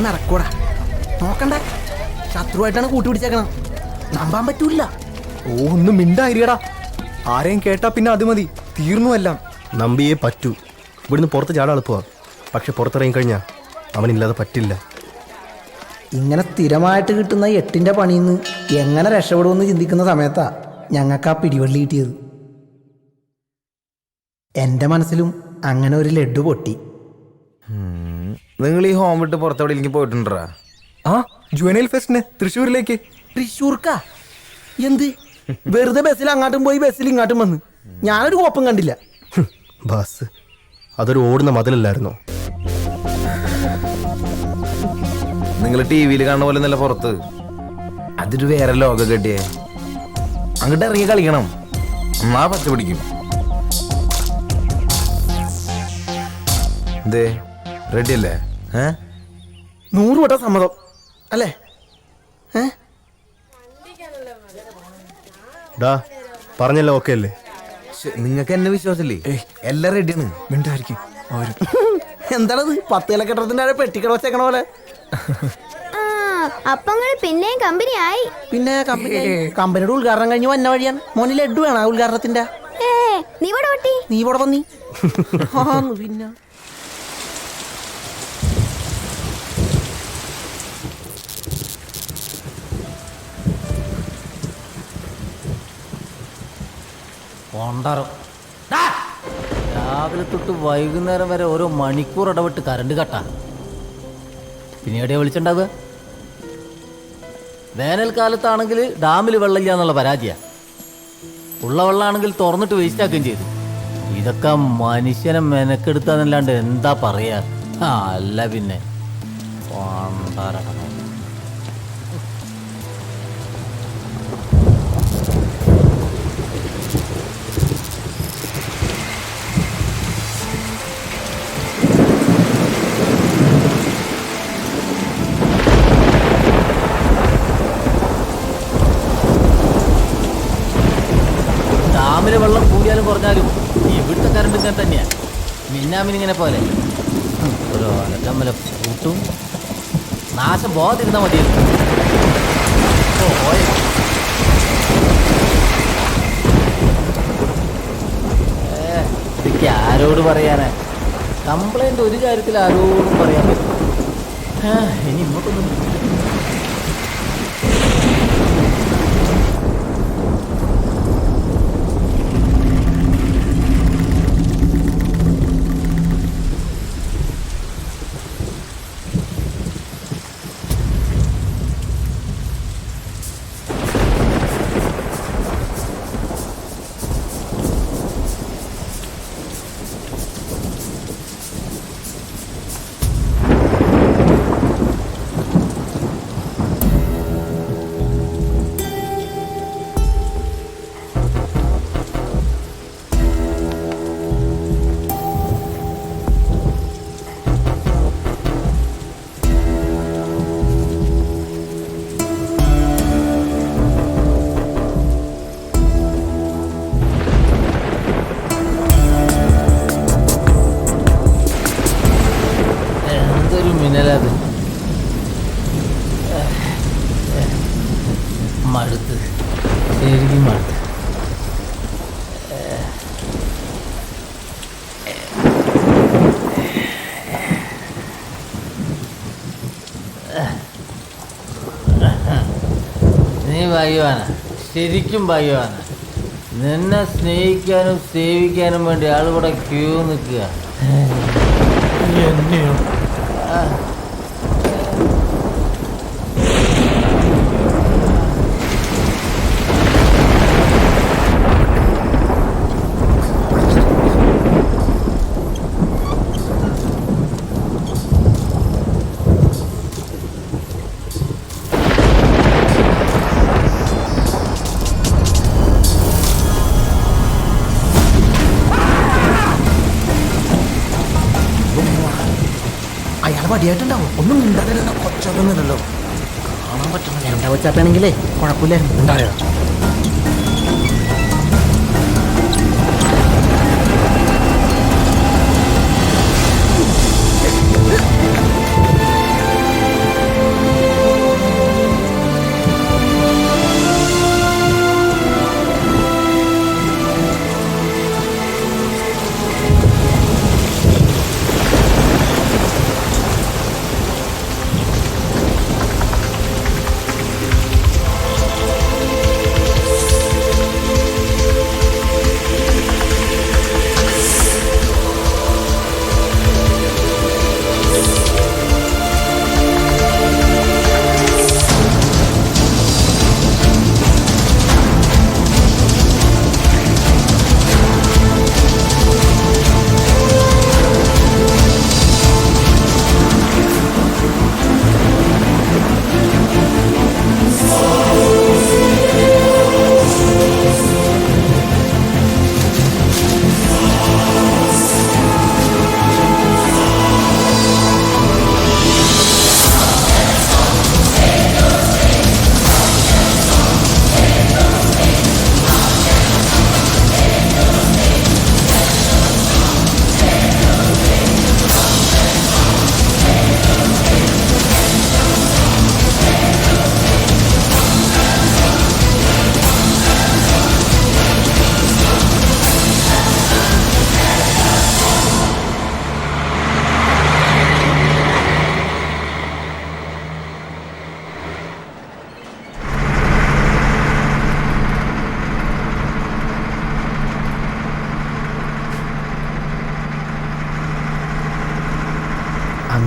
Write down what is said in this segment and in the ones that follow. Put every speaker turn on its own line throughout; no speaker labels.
നടക്കൂടാ. നോക്കണ്ട, ശത്രുവായിട്ടാണ് കൂട്ടുപിടിച്ചേക്കണം. നമ്പാൻ പറ്റൂല.
ഒന്നും മിണ്ടായിരിക്കടാ. ആരെയും കേട്ടാ പിന്നെ അത് മതി, തീർന്നു എല്ലാം.
നമ്പിയേ പറ്റൂ. ഇവിടുന്ന് പുറത്ത് ചാടാൻ എളുപ്പമാ, പക്ഷെ പുറത്തിറങ്ങി കഴിഞ്ഞാൽ അവനില്ലാതെ പറ്റില്ല.
ഇങ്ങനെ സ്ഥിരമായിട്ട് കിട്ടുന്ന 8ന്റെ പണിയിൽ നിന്ന് എങ്ങനെ രക്ഷപ്പെടുമെന്ന് ചിന്തിക്കുന്ന സമയത്താ ഞങ്ങൾക്ക് ആ പിടിവള്ളി കിട്ടിയത്. എൻ്റെ മനസ്സിലും അങ്ങനെ ഒരു ലഡ്ഡു പൊട്ടി.
നിങ്ങൾ ഈ ഹോം വിട്ട് പുറത്തെവിടെയെങ്കിലും പോയിട്ടുണ്ടാ?
ആ, ജുവനൈൽ ഫെസ്റ്റിന് തൃശ്ശൂരിലേക്ക്.
തൃശ്ശൂർക്കാ? എന്ത് വെറുതെ ബസ്സിൽ അങ്ങോട്ടും പോയി ബസ്സിൽ ഇങ്ങോട്ടും വന്ന് ഞാനൊരു കോപ്പം കണ്ടില്ല.
ബസ് അതൊരു ഓടുന്ന മതിലല്ലായിരുന്നോ?
നിങ്ങൾ ടി വിയിൽ കാണുന്ന പോലെ നല്ല പുറത്ത് അതൊരു വേറെ ലോകം കെട്ടിയേ. അങ്ങോട്ട് ഇറങ്ങി കളിക്കണം, എന്നാ പച്ച പിടിക്കും. എന്തേ റെഡി അല്ലേ?
100 വട്ടം സമ്മതം അല്ലേ?
ഡാ പറഞ്ഞല്ലോ, ഓക്കെ അല്ലേ?
നിങ്ങൾക്ക് എന്നെ വിശ്വാസമില്ലേ? എല്ലാം റെഡിയാണ്.
മിണ്ടായിരിക്കും അവരും.
എന്താണത് 10 ഇലക്കെട്ടത്തിന്റെ പെട്ടിക്കട വെച്ചേക്കണ പോലെ?
അപ്പങ്ങൾ പിന്നെയും കമ്പനി ആയി.
പിന്നെ കമ്പനിയുടെ ഉദ്ഘാടനം കഴിഞ്ഞ് വന്ന വഴിയാണ്. മോന് ലഡ്ഡു വേണം ആ ഉദ്ഘാടനത്തിന്റെ?
നീ
ഇവിടെ വന്നി പിന്നെ
രാവിലെ തൊട്ട് വൈകുന്നേരം വരെ ഓരോ മണിക്കൂർ ഇടവിട്ട് കറണ്ട് കട്ടാ. പിന്നെ എവിടെയാ വിളിച്ചിട്ടുണ്ടാവുക? വേനൽക്കാലത്താണെങ്കിൽ ഡാമിൽ വെള്ളമില്ല എന്നുള്ള പരാതിയാ. ഉള്ള വെള്ളമാണെങ്കിൽ തുറന്നിട്ട് വേസ്റ്റ് ആക്കുകയും ചെയ്തു. ഇതൊക്കെ മനുഷ്യനെ മെനക്കെടുത്താന്നല്ലാണ്ട് എന്താ പറയാ? അല്ല പിന്നെ ഡാമിലെ വെള്ളം കൂടിയാലും കുറഞ്ഞാലും ഇവിടുത്തെ കറണ്ട് ഇങ്ങനെ തന്നെയാണ്. മിന്നാമിനിങ്ങനെ പോലെ ഓരോ അലക്കമ്മല കൂട്ടും. നാശം പോകാതിരുന്നാൽ മതിയായിരുന്നു. ഇതൊക്കെ ആരോട് പറയാനാ? കംപ്ലൈന്റ് ഒരു കാര്യത്തിൽ ആരോടും പറയാൻ പറ്റും. ഇനി ഇങ്ങോട്ടൊന്നും മിന്നലത് മടുത്ത്, ശരിക്കും മടുത്ത്. നീ ഭാഗ്യവാന, ശരിക്കും ഭാഗ്യവാന. നിന്നെ സ്നേഹിക്കാനും സേവിക്കാനും വേണ്ടി ആളിവിടെ ക്യൂ നിൽക്കുക. എന്നെയോ?
അയാൾ വടിയായിട്ടുണ്ടാവും. ഒന്നും മിണ്ടാതിരുന്ന കൊച്ചൊന്നുമില്ലല്ലോ, കാണാൻ പറ്റുന്നില്ല. എന്താ വെച്ചാപ്പാണെങ്കിലേ കുഴപ്പമില്ലായിരുന്നു. ഉണ്ടായോ?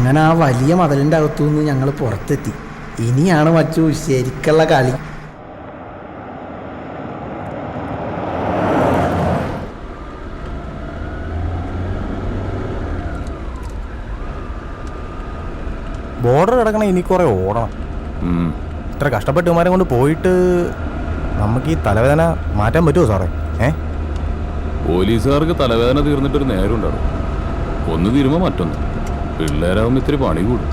അങ്ങനെ ആ വലിയ മതിലിൻ്റെ അകത്തുനിന്ന് ഞങ്ങൾ പുറത്തെത്തി. ഇനിയാണ് മച്ചു ശരിക്കുള്ള കളി.
ബോർഡർ കിടക്കണ ഇനി കുറെ ഓടണം. ഇത്ര കഷ്ടപ്പെട്ടുമാരെ കൊണ്ട് പോയിട്ട് നമുക്ക് ഈ തലവേദന മാറ്റാൻ പറ്റുമോ സാറേ?
പോലീസുകാർക്ക് തലവേദന തീർന്നിട്ടൊരു നേരം ഉണ്ടാവും. ഒന്ന് തീരുമ്പോൾ മറ്റൊന്ന്. പിള്ളേരാകുമ്പോൾ ഇത്തിരി പണി കൂടും.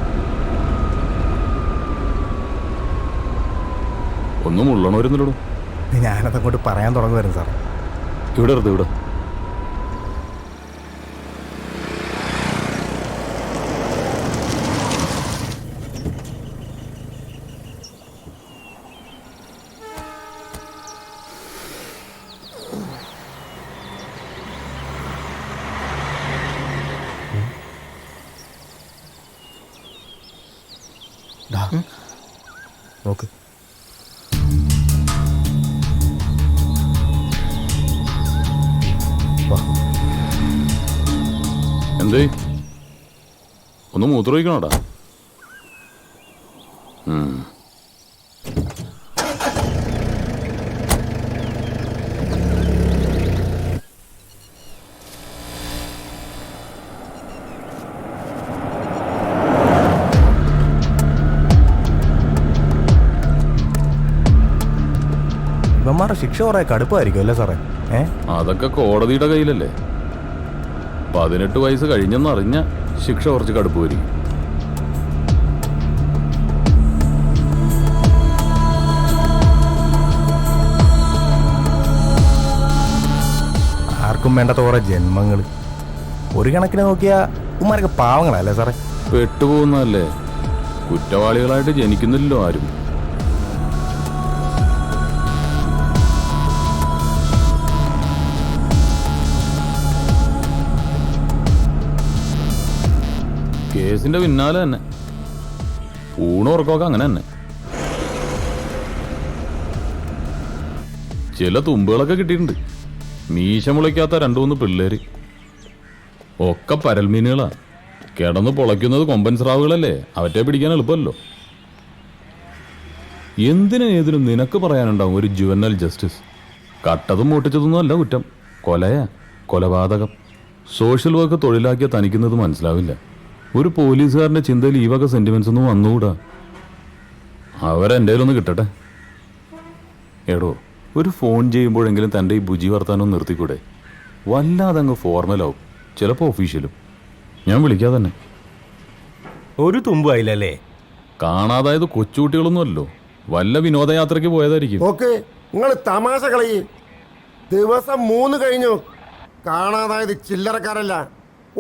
ഒന്നും ഉള്ളണവരുന്നില്ലടോ.
ഞാനതങ്ങോട്ട് പറയാൻ തുടങ്ങുമായിരുന്നു സാറേ.
ഇവിടെ എടുത്ത് ഇവിടെ.
നോക്ക്.
എന്തേ ഒന്ന് മൂത്രമൊഴിക്കണോടാ?
ഇവന്മാരുടെ ശിക്ഷ കുറെ കടുപ്പമായിരിക്കും അല്ലേ സാറേ?
അതൊക്കെ കോടതിയുടെ കയ്യിലല്ലേ. 18 വയസ്സ് കഴിഞ്ഞെന്നറിഞ്ഞ ശിക്ഷ കുറച്ച് കടുപ്പ് വരും.
ആർക്കും വേണ്ടാത്ത കുറെ ജന്മങ്ങൾ. ഒരു കണക്കിന് നോക്കിയാൽ ഉമ്മാരൊക്കെ പാവങ്ങളല്ലേ സാറേ?
പെട്ടുപോകുന്നതല്ലേ. കുറ്റവാളികളായിട്ട് ജനിക്കുന്നില്ലല്ലോ ആരും. കേസിന്റെ പിന്നാലെ തന്നെ. ഊണുറക്കമൊക്കെ അങ്ങനെ തന്നെ. ചില തുമ്പുകളൊക്കെ കിട്ടിയിട്ടുണ്ട്. മീശ മുളയ്ക്കാത്ത 2-3 പിള്ളേര്. ഒക്കെ പരൽമീനുകളാ. കിടന്ന് പൊളയ്ക്കുന്നത് കൊമ്പൻ സ്രാവുകളല്ലേ. അവറ്റെ പിടിക്കാൻ എളുപ്പമല്ലോ. എന്തിനും ഏതിനും നിനക്ക് പറയാനുണ്ടാവും ഒരു ജുവനൽ ജസ്റ്റിസ്. കട്ടതും മൂട്ടിച്ചതൊന്നും അല്ല കുറ്റം. കൊലയാ, കൊലപാതകം. സോഷ്യൽ വർക്ക് തൊഴിലാക്കിയ തനിക്കുന്നത് മനസ്സിലാവില്ല. ഒരു പോലീസുകാരൻ്റെ ചിന്തയിൽ ഈ വക സെന്റിമെന്റ്സ് ഒന്നും വന്നുകൂടാ. അവരെൻ്റെ ഒന്ന് കിട്ടട്ടെ. എടോ, ഒരു ഫോൺ ചെയ്യുമ്പോഴെങ്കിലും തൻ്റെ ഈ ബുജി വർത്താനം നിർത്തിക്കൂടെ? വല്ലാതെ അങ്ങ് ഫോർമലാവും, ചിലപ്പോൾ ഒഫീഷ്യലും. ഞാൻ വിളിക്കാതെ തന്നെ.
ഒരു തുമ്പായില്ലല്ലേ?
കാണാതായത് കൊച്ചുകുട്ടികളൊന്നുമല്ലോ. വല്ല വിനോദയാത്രയ്ക്ക് പോയതായിരിക്കും.
ഓക്കെ, നിങ്ങൾ തമാശ കളി. ദിവസം 3 കഴിഞ്ഞു. കാണാതായത് ചില്ലറക്കാരല്ല.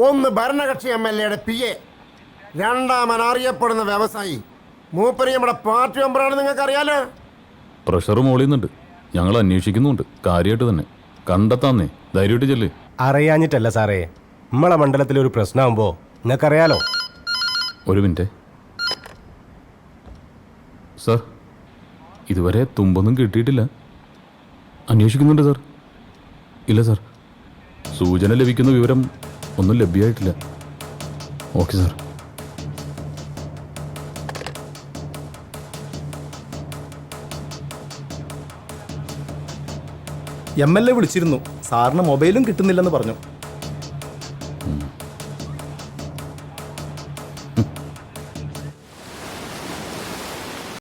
ഒന്ന് ഭരണകക്ഷി MLA PA, രണ്ടാമൻ അറിയപ്പെടുന്ന വ്യവസായി. മൂപ്പര് നമ്മുടെ പാർട്ടി മെമ്പറാണ്, നിങ്ങൾക്ക് അറിയാലോ.
പ്രഷർ മോളിയുന്നുണ്ട്. ഞങ്ങൾ അന്വേഷിക്കുന്നുണ്ട്. കാര്യമായിട്ട് തന്നെ. കണ്ടെത്താന്നേ. ധൈര്യമായിട്ട് ചെല്ല്.
അറിയാഞ്ഞിട്ടല്ല സാറേ, നമ്മളെ മണ്ഡലത്തിൽ ഒരു പ്രശ്നമാകുമ്പോ നിങ്ങൾക്കറിയാലോ.
ഒരു മിനിറ്റ് സാർ. ഇതുവരെ തുമ്പൊന്നും കിട്ടിയിട്ടില്ല. അന്വേഷിക്കുന്നുണ്ട് സാർ. ഇല്ല സാർ, സൂചന ലഭിക്കുന്ന വിവരം ഒന്നും ലഭ്യമായിട്ടില്ല. Okay sir.
MLA വിളിച്ചിരുന്നു. സാറിന് മൊബൈലും കിട്ടുന്നില്ലെന്ന് പറഞ്ഞു.